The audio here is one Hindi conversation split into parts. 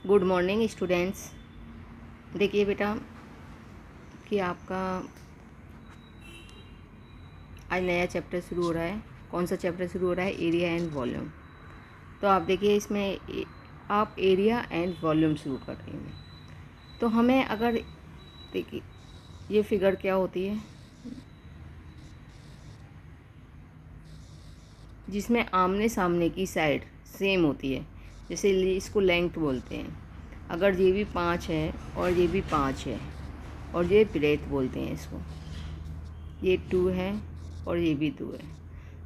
Good morning students. देखिए बेटा कि आपका आज नया चैप्टर शुरू हो रहा है। कौन सा चैप्टर शुरू हो रहा है? Area and volume. तो आप देखिए इसमें आप एरिया एंड वॉल्यूम शुरू कर रही हैं। तो हमें अगर देखिए ये फिगर क्या होती है जिसमें आमने सामने की साइड सेम होती है, जैसे इसको लेंथ बोलते हैं। अगर ये भी 5 है और ये भी 5 है और ये ब्रेथ बोलते हैं इसको, ये 2 है और ये भी 2 है,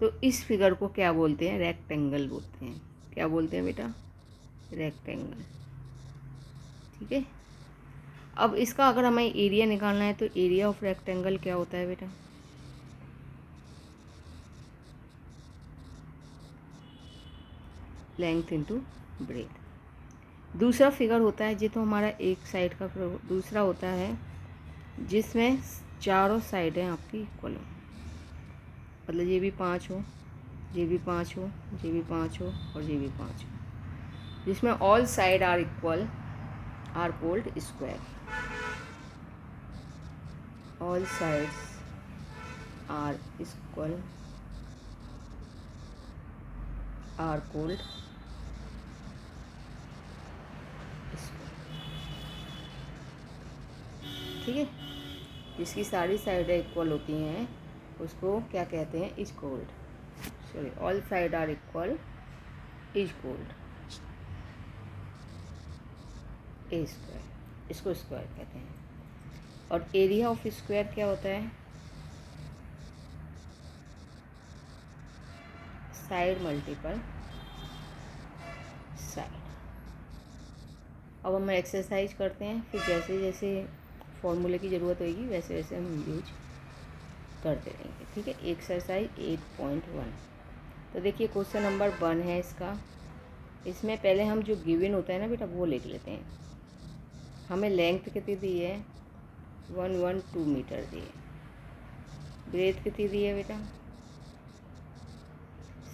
तो इस फिगर को क्या बोलते हैं? रेक्टेंगल बोलते हैं। क्या बोलते हैं बेटा? रेक्टेंगल। ठीक है। अब इसका अगर हमें एरिया निकालना है तो एरिया ऑफ रेक्टेंगल क्या होता है बेटा? Length into breadth. दूसरा फिगर होता है जी, तो हमारा एक साइड का दूसरा होता है जिसमें चारों साइडें आपकी इक्वल हो, मतलब ये भी 5 हो, ये भी 5 हो, ये भी 5 हो और ये भी 5 हो, जिसमें all side are equal are called square. All sides are equal are called square. ठीक है। जिसकी सारी साइडें इक्वल होती हैं उसको क्या कहते हैं? Is called, sorry, all side are equal is called a square. इसको स्क्वायर कहते हैं। और एरिया ऑफ स्क्वायर क्या होता है? Side multiple side. अब हम एक्सरसाइज करते हैं, फिर जैसे जैसे फॉर्मूले की ज़रूरत होगी वैसे वैसे हम यूज करते रहेंगे। ठीक है। एक्सरसाइज 8.1। तो देखिए क्वेश्चन नंबर 1 है इसका। इसमें पहले हम जो गिवन होता है ना बेटा वो लिख लेते हैं। हमें लेंथ कितनी दी है? 112 मीटर दी है। ब्रेथ कितनी दी है बेटा?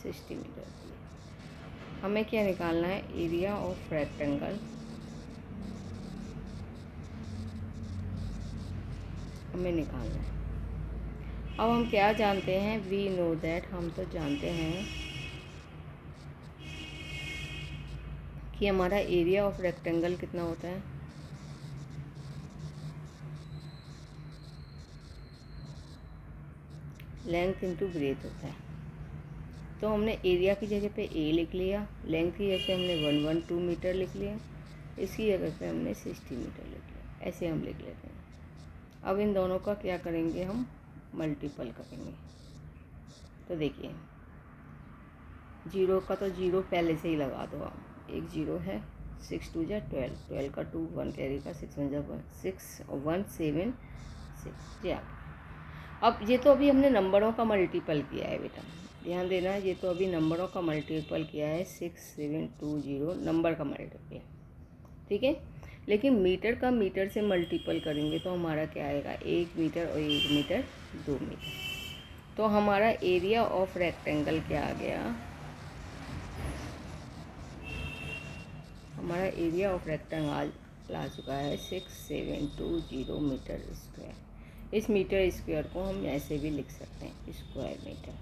60 मीटर दी है। हमें क्या निकालना है? एरिया ऑफ रेक्टेंगल हमें निकालना है। अब हम क्या जानते हैं? वी नो दैट, हम तो जानते हैं कि हमारा एरिया ऑफ रेक्टेंगल कितना होता है? लेंथ इंटू ब्रेथ होता है। तो हमने एरिया की जगह पे ए लिख लिया, लेंथ की जगह पे हमने 112 मीटर लिख लिया, इसकी जगह पे हमने 60 मीटर लिख लिया। ऐसे हम लिख लेते हैं। अब इन दोनों का क्या करेंगे? हम मल्टीपल करेंगे। तो देखिए जीरो का तो जीरो पहले से ही लगा दो आप। एक जीरो है, 6 2 जा 12, 12 का 2 1 कैरी का 6 1 जा 6 1 7 6 जा। अब ये तो अभी हमने नंबरों का मल्टीपल किया है बेटा, ध्यान देना। ये तो अभी नंबरों का मल्टीपल किया है, 6720 नंबर का मल्टीपल। ठीक है। लेकिन मीटर का मीटर से मल्टीपल करेंगे तो हमारा क्या आएगा? 1 मीटर और 1 मीटर 2 मीटर। तो हमारा एरिया ऑफ रेक्टेंगल क्या आ गया? हमारा एरिया ऑफ रेक्टेंगल आ चुका है 6720 मीटर स्क्वायर। इस मीटर स्क्वायर को हम ऐसे भी लिख सकते हैं, स्क्वायर मीटर।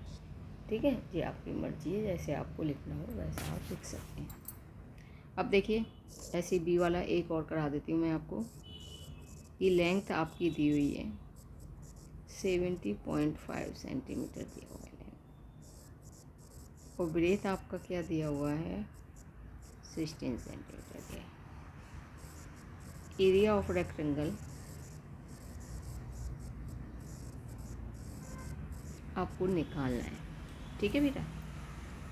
ठीक है। ये आपकी मर्जी है, जैसे आपको लिखना हो वैसा आप लिख सकते हैं। अब देखिए ऐसे बी वाला एक और करा देती हूँ मैं आपको। ये लेंथ आपकी दी हुई है 70.5 सेंटीमीटर दिया हुआ है लेंथ, और ब्रेथ आपका क्या दिया हुआ है? 16 सेंटीमीटर दिया है। एरिया ऑफ रेक्टेंगल आपको निकालना है। ठीक है बेटा।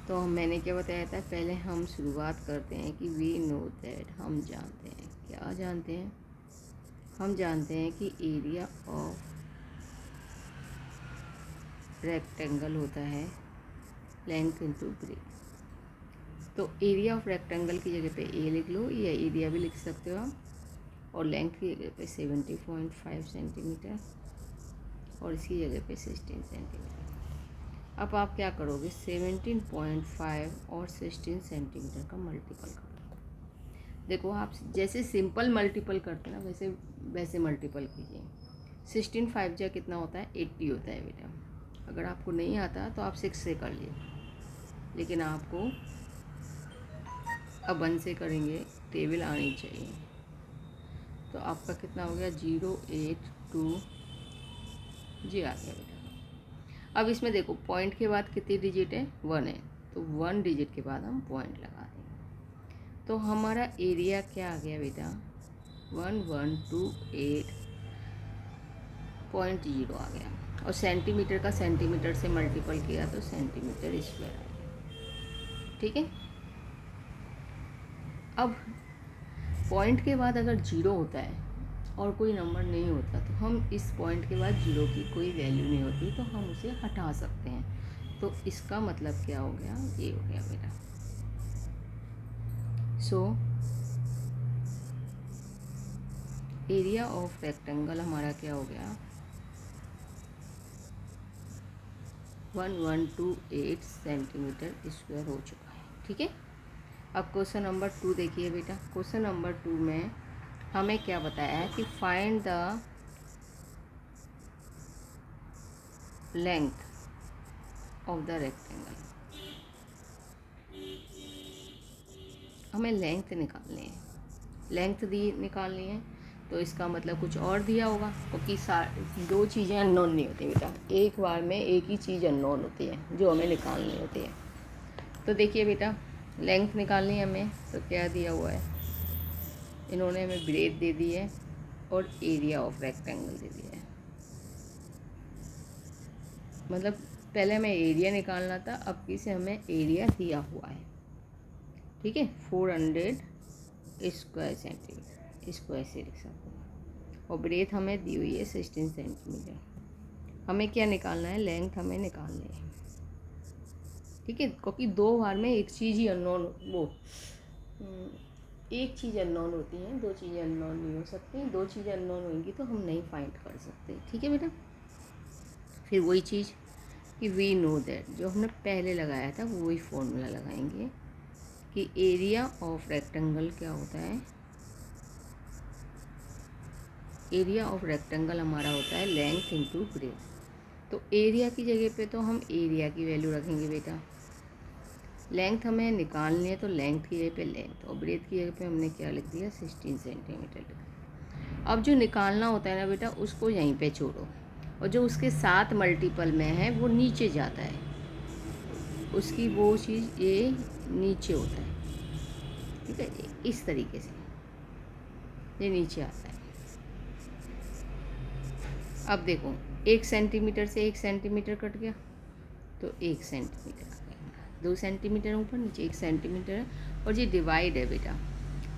तो मैंने क्या बताया था? पहले हम शुरुआत करते हैं कि वी नो दैट, हम जानते हैं। क्या जानते हैं? हम जानते हैं कि एरिया ऑफ रेक्टेंगल होता है लेंथ इंटू ब्रेथ। तो एरिया ऑफ रेक्टेंगल की जगह पे ए लिख लो, या एरिया भी लिख सकते हो आप, और लेंथ की जगह पे 70.5 सेंटीमीटर और इसकी जगह पे 16 सेंटीमीटर। अब आप क्या करोगे? 17.5 और 16 सेंटीमीटर का मल्टीपल करोगे। देखो आप जैसे सिंपल मल्टीपल करते हैं ना वैसे वैसे मल्टीपल कीजिए। 16 5 जा कितना होता है 80 होता है बेटा। अगर आपको नहीं आता तो आप 6 से कर लिए, लेकिन आपको अब 1 से करेंगे, टेबल आनी चाहिए। तो आपका कितना हो गया 082 जी आ गया बेटा। अब इसमें देखो पॉइंट के बाद कितनी डिजिट है 1 है, तो 1 डिजिट के बाद हम पॉइंट लगा देंगे। तो हमारा एरिया क्या आ गया बेटा 1128.0 आ गया, और सेंटीमीटर का सेंटीमीटर से मल्टीपल किया तो सेंटीमीटर स्क्वायर आ गया। ठीक है। अब पॉइंट के बाद अगर 0 होता है और कोई नंबर नहीं होता तो हम इस पॉइंट के बाद 0 की कोई वैल्यू नहीं होती तो हम उसे हटा सकते हैं। तो इसका मतलब क्या हो गया, ये हो गया बेटा। सो एरिया ऑफ रेक्टेंगल हमारा क्या हो गया 1128 सेंटीमीटर स्क्वायर हो चुका है। ठीक है। अब क्वेश्चन नंबर 2 देखिए बेटा। क्वेश्चन नंबर 2 में हमें क्या बताया है कि find the length of the rectangle. हमें लेंथ निकालनी है, लेंथ निकालनी है। तो इसका मतलब कुछ और दिया होगा, क्योंकि दो चीज़ें अननोन नहीं होती बेटा, एक बार में एक ही चीज़ अननोन होती है जो हमें निकालनी होती है। तो देखिए बेटा लेंथ निकालनी है हमें, तो क्या दिया हुआ है, इन्होंने हमें ब्रेथ दे दी है और एरिया ऑफ रेक्टेंगल दे दिया है। मतलब पहले हमें एरिया निकालना था, अब किसे हमें एरिया दिया हुआ है। ठीक है 400 स्क्वायर सेंटीमीटर स्क्वायर से लिख सकते हैं, और ब्रेथ हमें दी हुई है 16 सेंटीमीटर। हमें क्या निकालना है, लेंथ हमें निकालनी है। ठीक है, क्योंकि दो बार में एक चीज़ ही अननोन, एक चीज़ अननोन होती है, दो चीज़ें अननोन नहीं हो सकती। दो चीज़ें अननोन होंगी तो हम नहीं फाइंड कर सकते। ठीक है बेटा। फिर वही चीज़ कि वी नो दैट, जो हमने पहले लगाया था वही फॉर्मूला लगाएंगे कि एरिया ऑफ रेक्टेंगल क्या होता है, एरिया ऑफ रेक्टेंगल हमारा होता है लेंथ इंटू ब्रेथ। तो एरिया की जगह पे तो हम एरिया की वैल्यू रखेंगे बेटा। लेंथ हमें निकालनी है तो लेंथ की जगह पे लेंथ, और ब्रेथ की जगह पे हमने क्या लिख दिया 16 सेंटीमीटर लिख दिया। अब जो निकालना होता है ना बेटा उसको यहीं पे छोड़ो, और जो उसके साथ मल्टीपल में है वो नीचे जाता है, उसकी वो चीज़ ये नीचे होता है। ठीक है, इस तरीके से ये नीचे आता है। अब देखो 1 सेंटीमीटर से 1 सेंटीमीटर कट गया तो 1 सेंटीमीटर आ गया, 2 सेंटीमीटर ऊपर नीचे 1 सेंटीमीटर है, और ये डिवाइड है बेटा।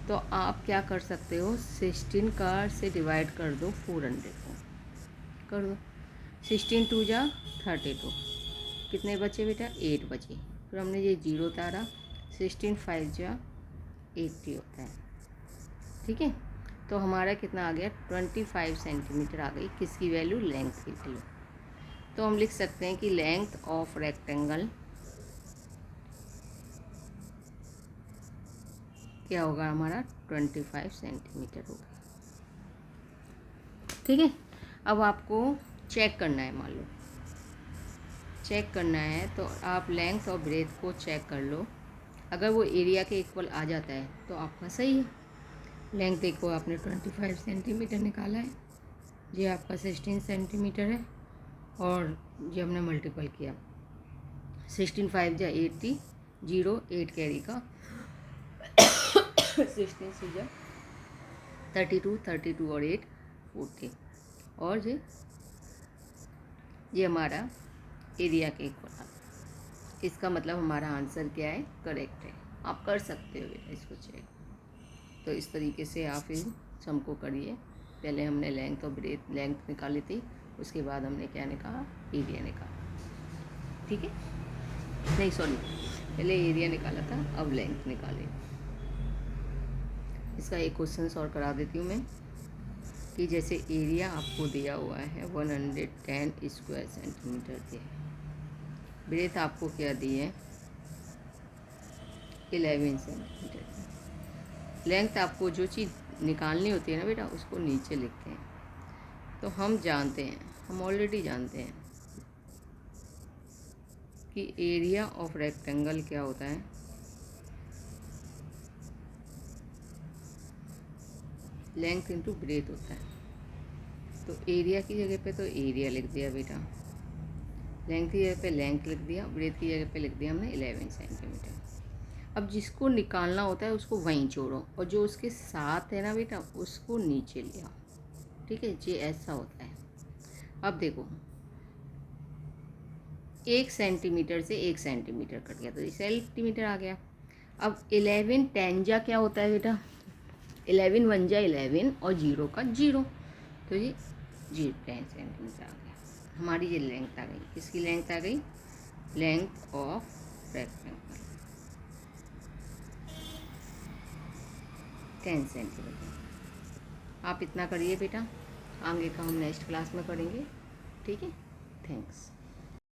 तो आप क्या कर सकते हो 16 का से डिवाइड कर दो 400 को, कर दो 16 2 जा 32, कितने बचे बेटा 8 बचे। फिर हमने ये 0 उतारा, 16 5 जा 80 होता है। ठीक है, तो हमारा कितना आ गया 25 सेंटीमीटर आ गई, किसकी वैल्यू, लेंथ की वैल्यू। तो हम लिख सकते हैं कि लेंथ ऑफ रेक्टेंगल क्या होगा हमारा 25 सेंटीमीटर होगा। ठीक है। अब आपको चेक करना है, मान लो चेक करना है तो आप लेंथ और ब्रेथ को चेक कर लो। अगर वो एरिया के इक्वल आ जाता है तो आपका सही है। लेंथ देखो आपने 25 सेंटीमीटर निकाला है, ये आपका 16 सेंटीमीटर है, और ये हमने मल्टीपल किया 16 5 जा 80, 0 8 कैरी का 16 से जा 32, 32 और 8 40, और ये हमारा एरिया के इक्वल आता है। इसका मतलब हमारा आंसर क्या है, करेक्ट है। आप कर सकते हो बेटा इसको चेक। तो इस तरीके से आप इन सम को करिए। पहले हमने लेंथ और ब्रेथ, लेंथ निकाली थी, उसके बाद हमने क्या निकाला, एरिया निकाला। ठीक है, नहीं सॉरी, पहले एरिया निकाला था, अब लेंथ निकाले। इसका एक क्वेश्चन सॉल्व करा देती हूँ मैं, कि जैसे एरिया आपको दिया हुआ है 110 स्क्वायर सेंटीमीटर के, ब्रेथ आपको क्या दी है 11 सेंटीमीटर। लेंथ आपको जो चीज़ निकालनी होती है ना बेटा, उसको नीचे लिखते हैं। तो हम जानते हैं, हम ऑलरेडी जानते हैं कि एरिया ऑफ रेक्टेंगल क्या होता है, लेंथ इंटू ब्रेथ होता है। तो एरिया की जगह पे तो एरिया लिख दिया बेटा, लेंथ की जगह पे लेंथ लिख दिया, ब्रेथ की जगह पे लिख दिया हमने 11 सेंटीमीटर। अब जिसको निकालना होता है उसको वहीं जोड़ो, और जो उसके साथ है ना बेटा उसको नीचे ले आओ। ठीक है, ये ऐसा होता है। अब देखो 1 सेंटीमीटर से 1 सेंटीमीटर कट गया तो ये सेंटीमीटर आ गया। अब 11 टेंजा क्या होता है बेटा, 11 वन जा 11 और 0 का 0, तो ये 10 सेंटीमीटर आ गया। हमारी ये लेंथ आ गई। किसकी लेंथ आ गई? Length of rectangle 10 centimetre. आप इतना करिए बेटा, आगे का हम नेक्स्ट क्लास में करेंगे। ठीक है, थैंक्स।